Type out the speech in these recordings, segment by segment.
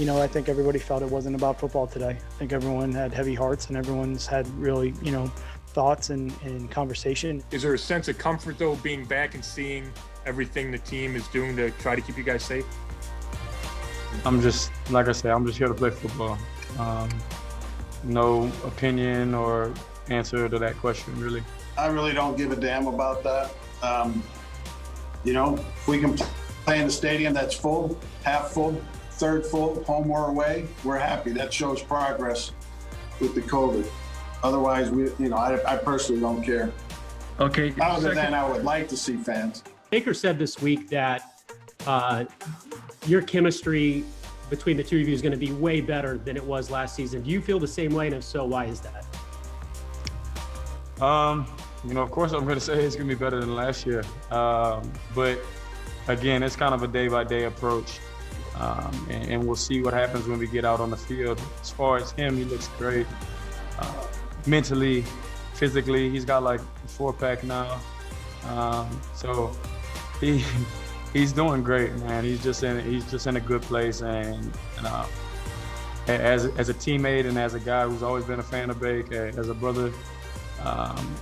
I think everybody felt it wasn't about football today. I think everyone had heavy hearts and everyone's had really, thoughts and conversation. Is there a sense of comfort, though, being back and seeing everything the team is doing to try to keep you guys safe? I'm just here to play football. No opinion or answer to that question, really. I really don't give a damn about that. If we can play in a stadium that's full, half full, third full, home or away, we're happy. That shows progress with the COVID. Otherwise, I personally don't care. Okay. Other than I would like to see fans. Baker said this week that your chemistry between the two of you is going to be way better than it was last season. Do you feel the same way? And if so, why is that? Of course I'm going to say it's going to be better than last year. But again, it's kind of a day-by-day approach. And we'll see what happens when we get out on the field. As far as him, he looks great. Mentally, physically, he's got like a 4-pack now. So he's doing great, man. He's just in a good place, and as a teammate and as a guy who's always been a fan of Baker, as a brother,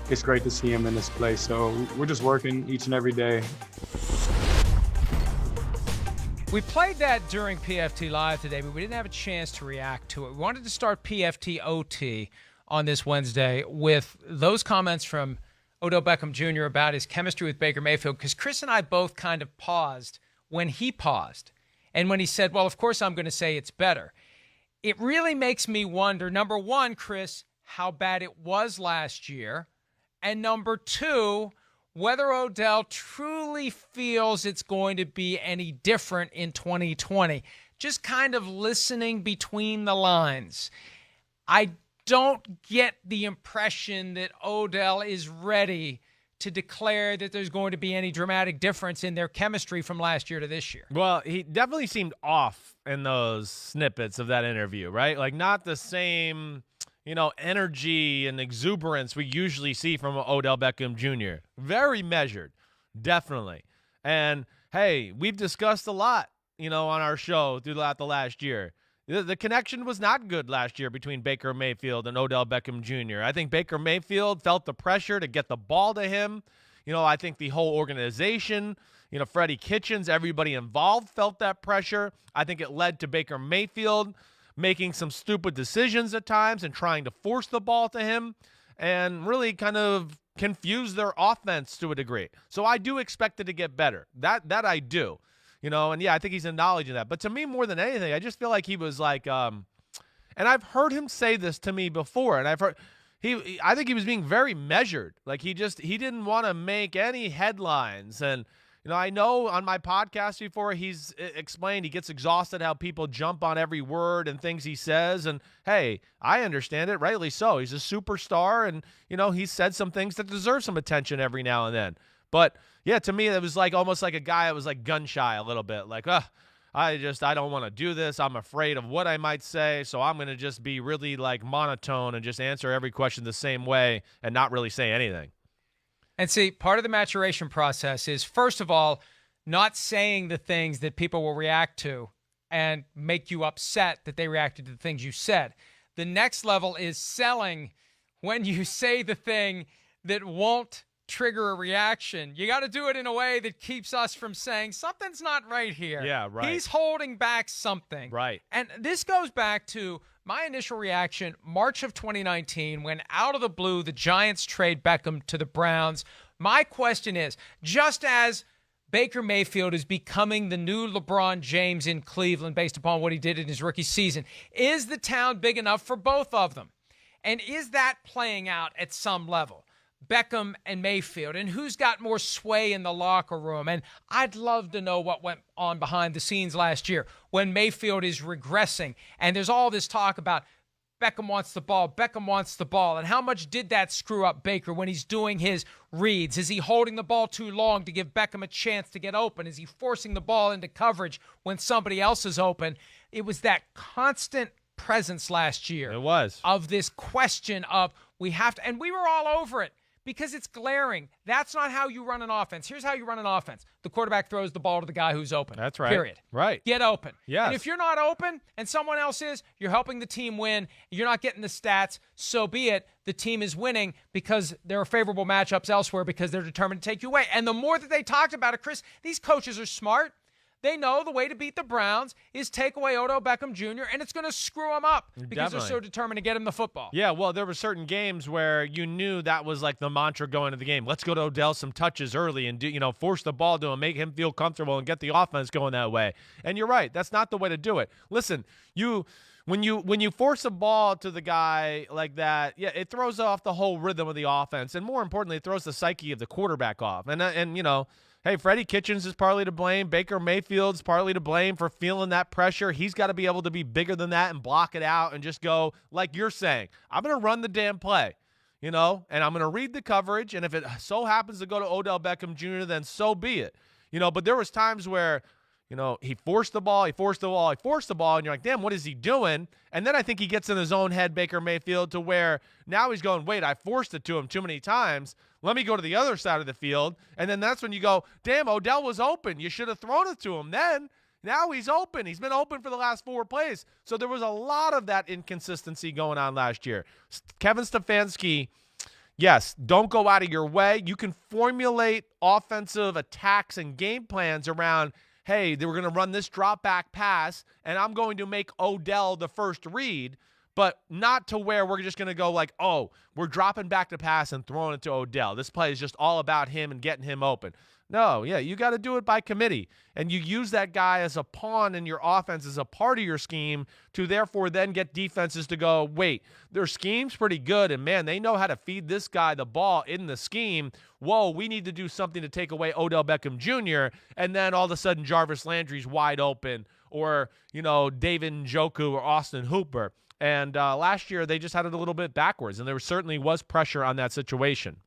it's great to see him in this place. So we're just working each and every day. We played that during PFT Live today, but we didn't have a chance to react to it. We wanted to start PFT OT on this Wednesday with those comments from Odell Beckham Jr. about his chemistry with Baker Mayfield, because Chris and I both kind of paused when he paused. And when he said, well, of course I'm going to say it's better. It really makes me wonder, number one, Chris, how bad it was last year. And number two, whether Odell truly feels it's going to be any different in 2020. Just kind of listening between the lines. I don't get the impression that Odell is ready to declare that there's going to be any dramatic difference in their chemistry from last year to this year. Well, he definitely seemed off in those snippets of that interview, right? Like not the same, energy and exuberance we usually see from Odell Beckham Jr. Very measured, definitely. And hey, we've discussed a lot, on our show throughout the last year. The connection was not good last year between Baker Mayfield and Odell Beckham Jr. I think Baker Mayfield felt the pressure to get the ball to him. I think the whole organization, Freddie Kitchens, everybody involved felt that pressure. I think it led to Baker Mayfield making some stupid decisions at times and trying to force the ball to him and really kind of confuse their offense to a degree. So I do expect it to get better. That I do. And yeah, I think he's acknowledging that. But to me, more than anything, I just feel like he was like, and I've heard him say this to me before, and I think he was being very measured. Like he didn't want to make any headlines. And, I know on my podcast before he's explained he gets exhausted how people jump on every word and things he says. And hey, I understand it, rightly so. He's a superstar, and, he's said some things that deserve some attention every now and then. But yeah, to me, it was like almost like a guy that was like gun shy a little bit. Like, I don't want to do this. I'm afraid of what I might say. So I'm going to just be really like monotone and just answer every question the same way and not really say anything. And see, part of the maturation process is, first of all, not saying the things that people will react to and make you upset that they reacted to the things you said. The next level is selling when you say the thing that won't trigger a reaction. You got to do it in a way that keeps us from saying something's not right here. Yeah, right. He's holding back something. Right. And this goes back to my initial reaction, March of 2019, when out of the blue, the Giants trade Beckham to the Browns. My question is, just as Baker Mayfield is becoming the new LeBron James in Cleveland based upon what he did in his rookie season, is the town big enough for both of them? And is that playing out at some level? Beckham and Mayfield, and who's got more sway in the locker room? And I'd love to know what went on behind the scenes last year when Mayfield is regressing, and there's all this talk about Beckham wants the ball, and how much did that screw up Baker when he's doing his reads? Is he holding the ball too long to give Beckham a chance to get open? Is he forcing the ball into coverage when somebody else is open? It was that constant presence last year. It was. Of this question of we have to, and we were all over it, because it's glaring. That's not how you run an offense. Here's how you run an offense. The quarterback throws the ball to the guy who's open. That's right. Period. Right. Get open. Yes. And if you're not open and someone else is, you're helping the team win. You're not getting the stats. So be it. The team is winning because there are favorable matchups elsewhere because they're determined to take you away. And the more that they talked about it, Chris, these coaches are smart. They know the way to beat the Browns is take away Odell Beckham Jr., and it's going to screw them up because they're so determined to get him the football. Yeah, well, there were certain games where you knew that was like the mantra going into the game. Let's go to Odell some touches early and force the ball to him, make him feel comfortable and get the offense going that way. And you're right. That's not the way to do it. Listen, when you force a ball to the guy like that, yeah, it throws off the whole rhythm of the offense. And more importantly, it throws the psyche of the quarterback off. And hey, Freddie Kitchens is partly to blame. Baker Mayfield's partly to blame for feeling that pressure. He's got to be able to be bigger than that and block it out and just go, like you're saying, I'm going to run the damn play, and I'm going to read the coverage. And if it so happens to go to Odell Beckham Jr., then so be it. But there was times where, he forced the ball, and you're like, damn, what is he doing? And then I think he gets in his own head, Baker Mayfield, to where now he's going, wait, I forced it to him too many times. Let me go to the other side of the field. And then that's when you go, damn, Odell was open. You should have thrown it to him then. Now he's open. He's been open for the last 4 plays. So there was a lot of that inconsistency going on last year. Kevin Stefanski, yes, don't go out of your way. You can formulate offensive attacks and game plans around, hey, they were going to run this drop back pass, and I'm going to make Odell the first read, but not to where we're just going to go like, oh, we're dropping back to pass and throwing it to Odell. This play is just all about him and getting him open. No, yeah, you got to do it by committee. And you use that guy as a pawn in your offense as a part of your scheme to therefore then get defenses to go, wait, their scheme's pretty good, and man, they know how to feed this guy the ball in the scheme. Whoa, we need to do something to take away Odell Beckham Jr., and then all of a sudden Jarvis Landry's wide open, or, David Njoku or Austin Hooper. And last year they just had it a little bit backwards, and there certainly was pressure on that situation.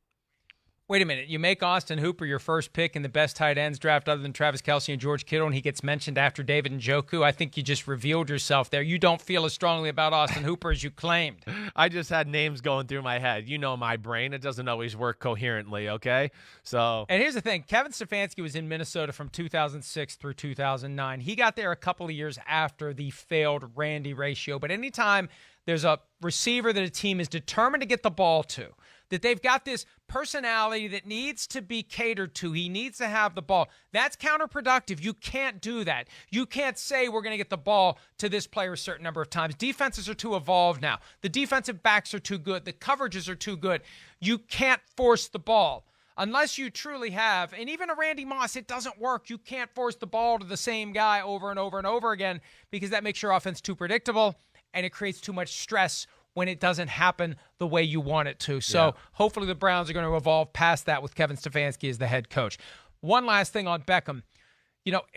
Wait a minute. You make Austin Hooper your first pick in the best tight ends draft other than Travis Kelce and George Kittle, and he gets mentioned after David Njoku. I think you just revealed yourself there. You don't feel as strongly about Austin Hooper as you claimed. I just had names going through my head. My brain. It doesn't always work coherently, okay? So. And here's the thing. Kevin Stefanski was in Minnesota from 2006 through 2009. He got there a couple of years after the failed Randy ratio. But anytime there's a receiver that a team is determined to get the ball to, that they've got this personality that needs to be catered to. He needs to have the ball. That's counterproductive. You can't do that. You can't say we're going to get the ball to this player a certain number of times. Defenses are too evolved now. The defensive backs are too good. The coverages are too good. You can't force the ball. Unless you truly have, and even a Randy Moss, it doesn't work. You can't force the ball to the same guy over and over and over again because that makes your offense too predictable and it creates too much stress when it doesn't happen the way you want it to. So hopefully the Browns are going to evolve past that with Kevin Stefanski as the head coach. One last thing on Beckham.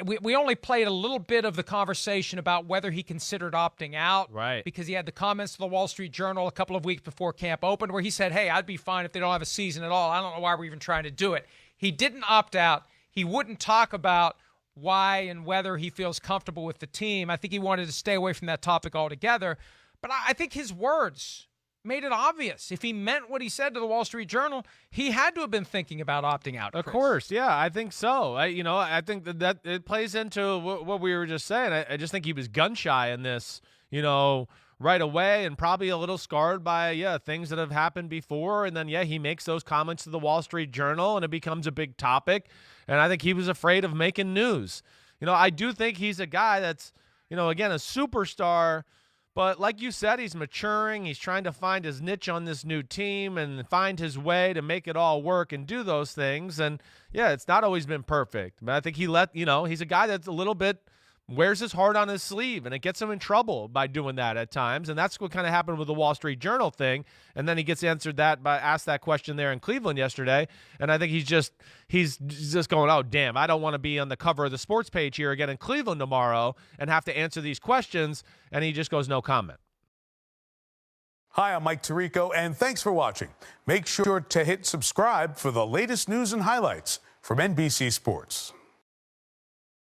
We only played a little bit of the conversation about whether he considered opting out. Right. Because he had the comments to the Wall Street Journal a couple of weeks before camp opened where he said, hey, I'd be fine if they don't have a season at all. I don't know why we're even trying to do it. He didn't opt out. He wouldn't talk about why and whether he feels comfortable with the team. I think he wanted to stay away from that topic altogether. But I think his words made it obvious. If he meant what he said to the Wall Street Journal, he had to have been thinking about opting out. Chris. Of course, yeah, I think so. I think that it plays into what we were just saying. I just think he was gun shy in this, right away, and probably a little scarred by things that have happened before. And then he makes those comments to the Wall Street Journal, and it becomes a big topic. And I think he was afraid of making news. I do think he's a guy that's, again, a superstar. But like you said, he's maturing. He's trying to find his niche on this new team and find his way to make it all work and do those things. And, it's not always been perfect. But I think he's a guy that's a little bit wears his heart on his sleeve, and it gets him in trouble by doing that at times. And that's what kind of happened with the Wall Street Journal thing. And then he gets asked that question there in Cleveland yesterday. And I think he's just going, oh, damn, I don't want to be on the cover of the sports page here again in Cleveland tomorrow and have to answer these questions. And he just goes, no comment. Hi, I'm Mike Tirico, and thanks for watching. Make sure to hit subscribe for the latest news and highlights from NBC Sports.